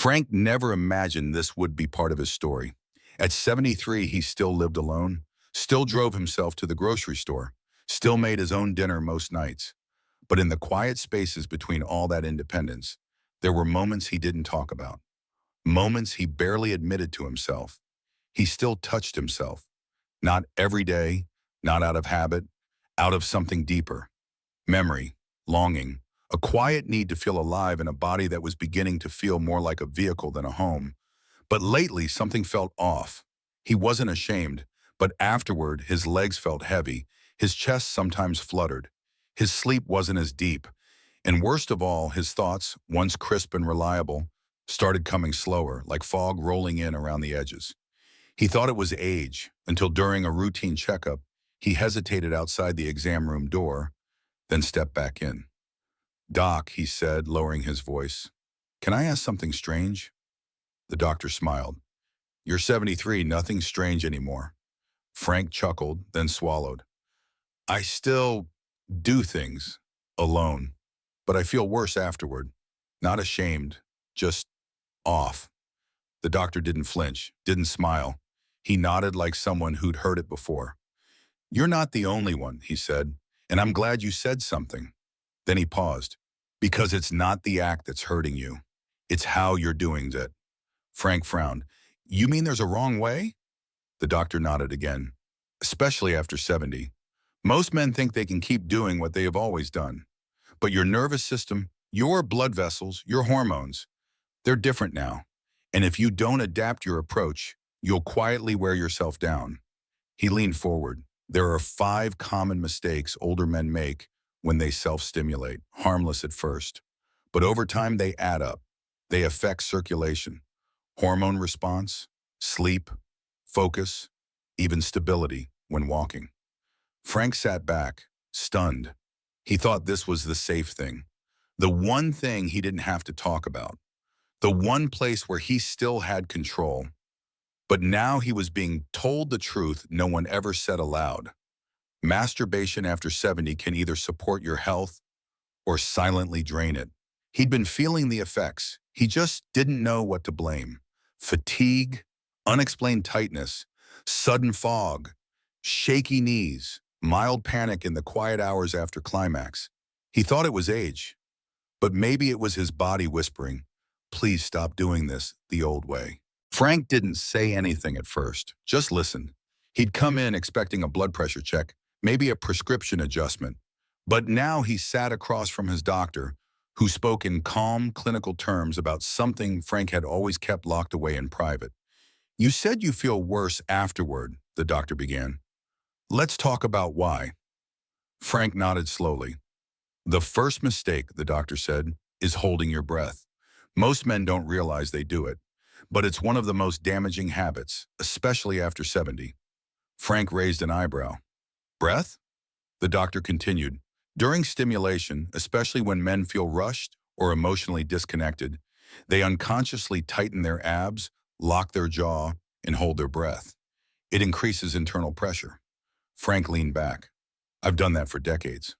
Frank never imagined this would be part of his story. At 73, he still lived alone, still drove himself to the grocery store, still made his own dinner most nights. But in the quiet spaces between all that independence, there were moments he didn't talk about, moments he barely admitted to himself. He still touched himself, not every day, not out of habit, out of something deeper. Memory, longing, a quiet need to feel alive in a body that was beginning to feel more like a vehicle than a home. But lately, something felt off. He wasn't ashamed, but afterward, his legs felt heavy, his chest sometimes fluttered. His sleep wasn't as deep, and worst of all, his thoughts, once crisp and reliable, started coming slower, like fog rolling in around the edges. He thought it was age, until during a routine checkup, he hesitated outside the exam room door, then stepped back in. "Doc," he said, lowering his voice, "can I ask something strange?" The doctor smiled. "You're 73, nothing strange anymore." Frank chuckled, then swallowed. "I still do things alone, but I feel worse afterward. Not ashamed, just off." The doctor didn't flinch, didn't smile. He nodded like someone who'd heard it before. "You're not the only one," he said, "and I'm glad you said something." Then he paused. "Because it's not the act that's hurting you. It's how you're doing it." Frank frowned. "You mean there's a wrong way?" The doctor nodded again. "Especially after 70. Most men think they can keep doing what they have always done. But your nervous system, your blood vessels, your hormones, they're different now. And if you don't adapt your approach, you'll quietly wear yourself down." He leaned forward. "There are 5 common mistakes older men make when they self-stimulate, harmless at first. But over time they add up. They affect circulation, hormone response, sleep, focus, even stability when walking." Frank sat back, stunned. He thought this was the safe thing, the one thing he didn't have to talk about, the one place where he still had control. But now he was being told the truth no one ever said aloud. Masturbation after 70 can either support your health or silently drain it. He'd been feeling the effects. He just didn't know what to blame. Fatigue, unexplained tightness, sudden fog, shaky knees, mild panic in the quiet hours after climax. He thought it was age, but maybe it was his body whispering, "Please stop doing this the old way." Frank didn't say anything at first, just listened. He'd come in expecting a blood pressure check, maybe a prescription adjustment. But now he sat across from his doctor, who spoke in calm, clinical terms about something Frank had always kept locked away in private. "You said you feel worse afterward," the doctor began. "Let's talk about why." Frank nodded slowly. "The first mistake," the doctor said, "is holding your breath. Most men don't realize they do it, but it's one of the most damaging habits, especially after 70. Frank raised an eyebrow. "Breath?" The doctor continued. "During stimulation, especially when men feel rushed or emotionally disconnected, they unconsciously tighten their abs, lock their jaw, and hold their breath. It increases internal pressure." Frank leaned back. "I've done that for decades."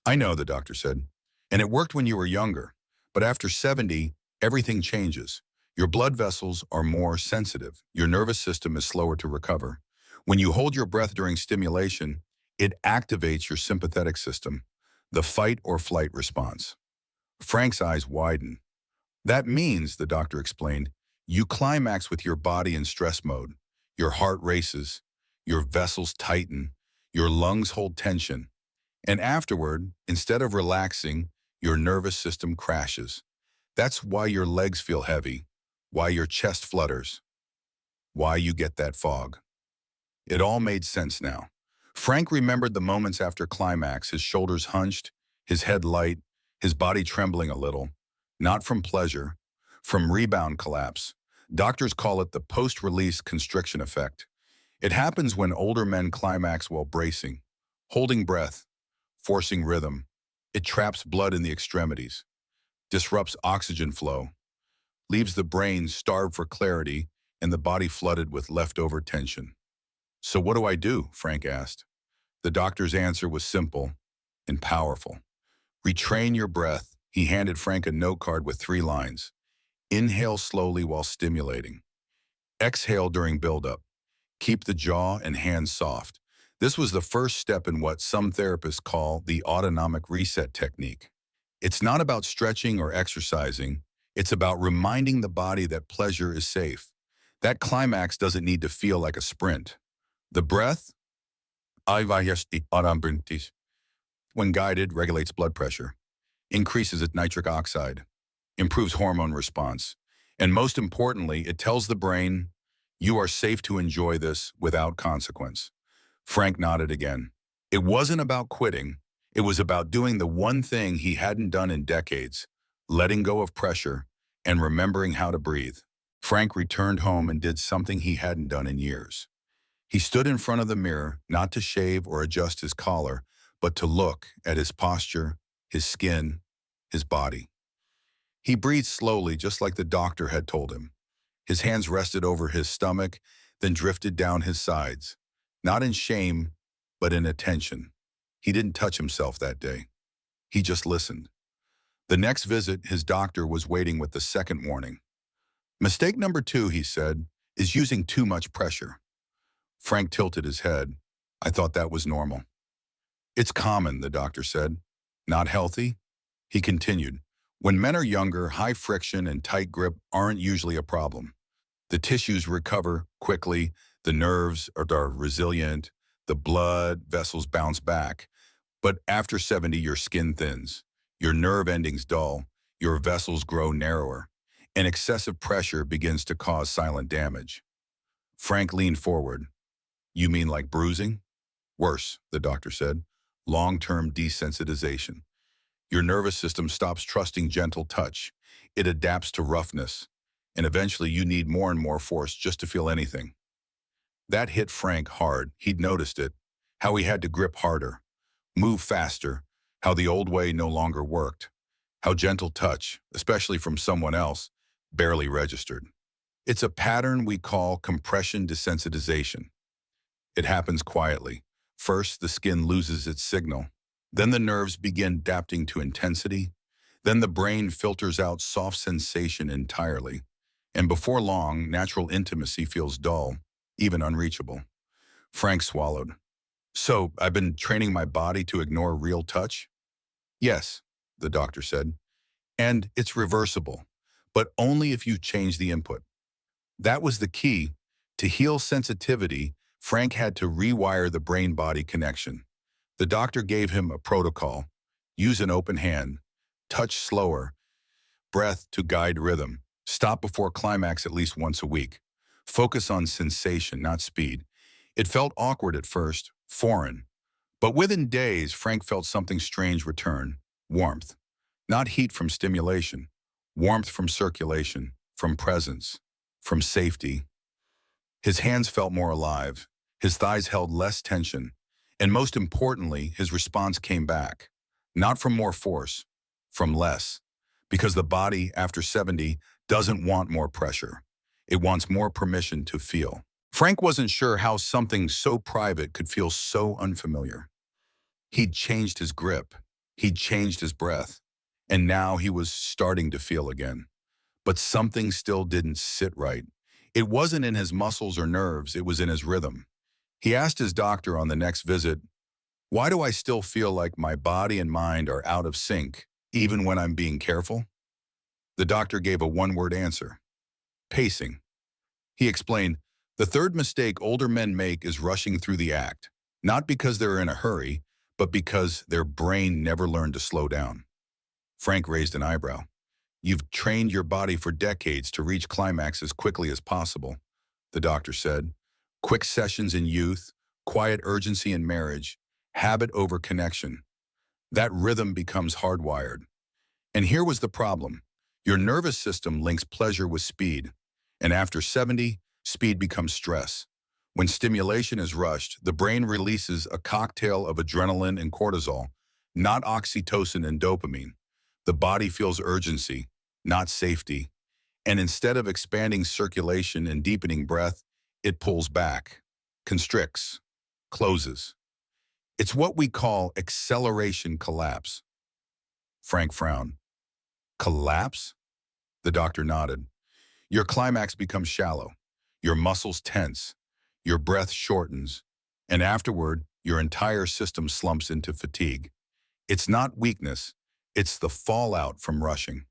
"I know," the doctor said, "and it worked when you were younger. But after 70, everything changes. Your blood vessels are more sensitive. Your nervous system is slower to recover. When you hold your breath during stimulation, it activates your sympathetic system, the fight or flight response." Frank's eyes widened. "That means," the doctor explained, "you climax with your body in stress mode. Your heart races, your vessels tighten, your lungs hold tension. And afterward, instead of relaxing, your nervous system crashes. That's why your legs feel heavy, why your chest flutters, why you get that fog." It all made sense now. Frank remembered the moments after climax, his shoulders hunched, his head light, his body trembling a little, not from pleasure, from rebound collapse. Doctors call it the post-release constriction effect. It happens when older men climax while bracing, holding breath, forcing rhythm. It traps blood in the extremities, disrupts oxygen flow, leaves the brain starved for clarity and the body flooded with leftover tension. "So what do I do?" Frank asked. The doctor's answer was simple and powerful. "Retrain your breath." He handed Frank a note card with 3 lines. Inhale slowly while stimulating. Exhale during buildup. Keep the jaw and hands soft. This was the first step in what some therapists call the autonomic reset technique. It's not about stretching or exercising. It's about reminding the body that pleasure is safe. That climax doesn't need to feel like a sprint. The breath, when guided, regulates blood pressure, increases its nitric oxide, improves hormone response, and most importantly, it tells the brain, you are safe to enjoy this without consequence. Frank nodded again. It wasn't about quitting. It was about doing the one thing he hadn't done in decades, letting go of pressure and remembering how to breathe. Frank returned home and did something he hadn't done in years. He stood in front of the mirror, not to shave or adjust his collar, but to look at his posture, his skin, his body. He breathed slowly, just like the doctor had told him. His hands rested over his stomach, then drifted down his sides. Not in shame, but in attention. He didn't touch himself that day. He just listened. The next visit, his doctor was waiting with the second warning. Mistake number 2, he said, is using too much pressure. Frank tilted his head. I thought that was normal. It's common, the doctor said. Not healthy? He continued. When men are younger, high friction and tight grip aren't usually a problem. The tissues recover quickly, the nerves are resilient, the blood vessels bounce back. But after 70, your skin thins, your nerve endings dull, your vessels grow narrower, and excessive pressure begins to cause silent damage. Frank leaned forward. You mean like bruising? Worse, the doctor said. Long-term desensitization. Your nervous system stops trusting gentle touch. It adapts to roughness, and eventually you need more and more force just to feel anything. That hit Frank hard. He'd noticed it, how he had to grip harder, move faster, how the old way no longer worked, how gentle touch, especially from someone else, barely registered. It's a pattern we call compression desensitization. It happens quietly. First, the skin loses its signal. Then the nerves begin adapting to intensity. Then the brain filters out soft sensation entirely. And before long, natural intimacy feels dull, even unreachable. Frank swallowed. So, I've been training my body to ignore real touch? Yes, the doctor said. And it's reversible, but only if you change the input. That was the key. To heal sensitivity, Frank had to rewire the brain-body connection. The doctor gave him a protocol. Use an open hand. Touch slower. Breath to guide rhythm. Stop before climax at least once a week. Focus on sensation, not speed. It felt awkward at first, foreign. But within days, Frank felt something strange return. Warmth. Not heat from stimulation. Warmth from circulation, from presence, from safety. His hands felt more alive. His thighs held less tension. And most importantly, his response came back. Not from more force, from less. Because the body, after 70, doesn't want more pressure. It wants more permission to feel. Frank wasn't sure how something so private could feel so unfamiliar. He'd changed his grip. He'd changed his breath. And now he was starting to feel again. But something still didn't sit right. It wasn't in his muscles or nerves, it was in his rhythm. He asked his doctor on the next visit, why do I still feel like my body and mind are out of sync, even when I'm being careful? The doctor gave a one-word answer. Pacing. He explained, the third mistake older men make is rushing through the act, not because they're in a hurry, but because their brain never learned to slow down. Frank raised an eyebrow. You've trained your body for decades to reach climax as quickly as possible, the doctor said. Quick sessions in youth, quiet urgency in marriage, habit over connection. That rhythm becomes hardwired. And here was the problem. Your nervous system links pleasure with speed. And after 70, speed becomes stress. When stimulation is rushed, the brain releases a cocktail of adrenaline and cortisol, not oxytocin and dopamine. The body feels urgency, not safety. And instead of expanding circulation and deepening breath, it pulls back, constricts, closes. It's what we call acceleration collapse. Frank frowned. Collapse? The doctor nodded. Your climax becomes shallow. Your muscles tense. Your breath shortens. And afterward, your entire system slumps into fatigue. It's not weakness. It's the fallout from rushing.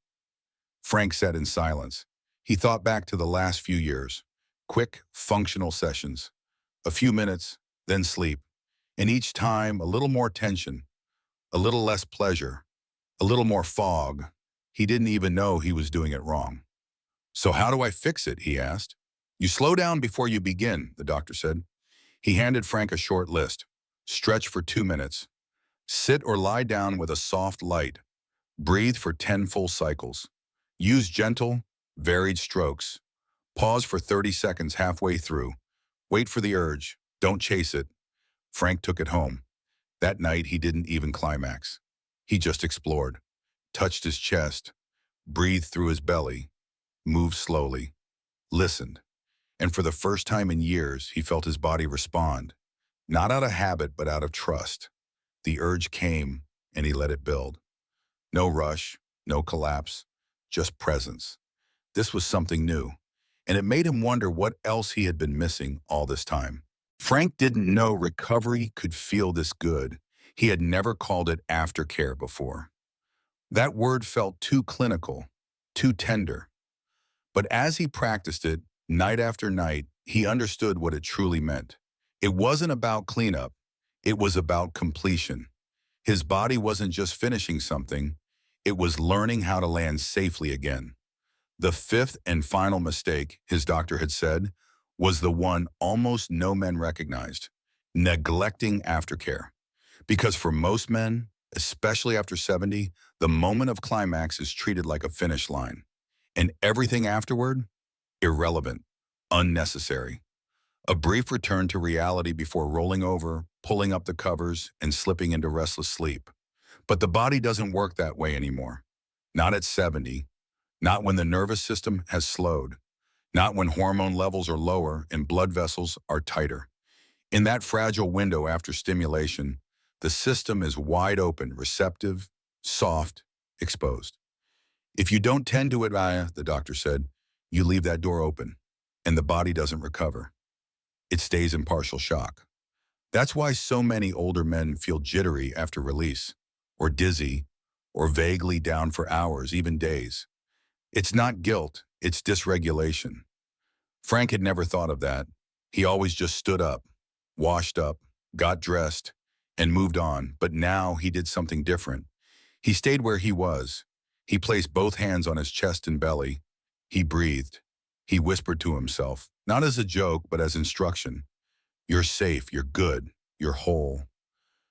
Frank sat in silence. He thought back to the last few years. Quick, functional sessions. A few minutes, then sleep. And each time, a little more tension, a little less pleasure, a little more fog. He didn't even know he was doing it wrong. "So how do I fix it?" he asked. "You slow down before you begin," the doctor said. He handed Frank a short list. Stretch for 2 minutes. Sit or lie down with a soft light. Breathe for 10 full cycles. Use gentle, varied strokes. Pause for 30 seconds halfway through. Wait for the urge. Don't chase it. Frank took it home. That night, he didn't even climax. He just explored, touched his chest, breathed through his belly, moved slowly, listened. And for the first time in years, he felt his body respond, not out of habit, but out of trust. The urge came, and he let it build. No rush, no collapse, just presence. This was something new, and it made him wonder what else he had been missing all this time. Frank didn't know recovery could feel this good. He had never called it aftercare before. That word felt too clinical, too tender. But as he practiced it, night after night, he understood what it truly meant. It wasn't about cleanup. It was about completion. His body wasn't just finishing something. It was learning how to land safely again. The fifth and final mistake, his doctor had said, was the one almost no men recognized: neglecting aftercare. Because for most men, especially after 70, the moment of climax is treated like a finish line. And everything afterward? Irrelevant, unnecessary. A brief return to reality before rolling over, pulling up the covers, and slipping into restless sleep. But the body doesn't work that way anymore. Not at 70. Not when the nervous system has slowed. Not when hormone levels are lower and blood vessels are tighter. In that fragile window after stimulation, the system is wide open, receptive, soft, exposed. If you don't tend to it, the doctor said, you leave that door open, and the body doesn't recover. It stays in partial shock. That's why so many older men feel jittery after release, or dizzy, or vaguely down for hours, even days. It's not guilt, it's dysregulation. Frank had never thought of that. He always just stood up, washed up, got dressed, and moved on. But now he did something different. He stayed where he was. He placed both hands on his chest and belly. He breathed. He whispered to himself, not as a joke, but as instruction. You're safe, you're good, you're whole.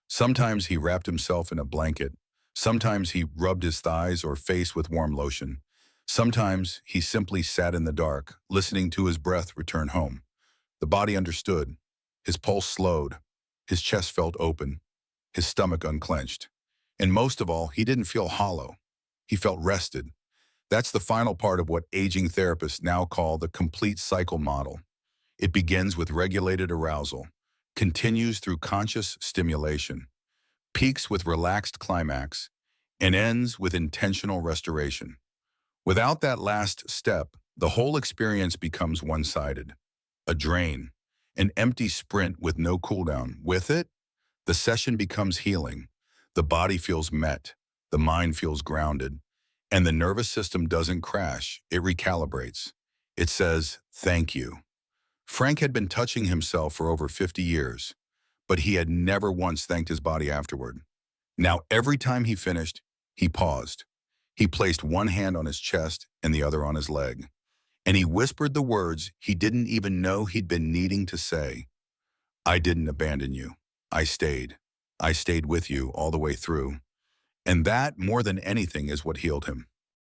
Sometimes he wrapped himself in a blanket. Sometimes he rubbed his thighs or face with warm lotion. Sometimes he simply sat in the dark, listening to his breath return home. The body understood. His pulse slowed. His chest felt open. His stomach unclenched. And most of all, he didn't feel hollow. He felt rested. That's the final part of what aging therapists now call the complete cycle model. It begins with regulated arousal, continues through conscious stimulation, peaks with relaxed climax, and ends with intentional restoration. Without that last step, the whole experience becomes one-sided, a drain, an empty sprint with no cooldown. With it, the session becomes healing. The body feels met, the mind feels grounded, and the nervous system doesn't crash, it recalibrates. It says, thank you. Frank had been touching himself for over 50 years, but he had never once thanked his body afterward. Now, every time he finished, he paused. He placed one hand on his chest and the other on his leg, and he whispered the words he didn't even know he'd been needing to say. I didn't abandon you. I stayed. I stayed with you all the way through. And that, more than anything, is what healed him.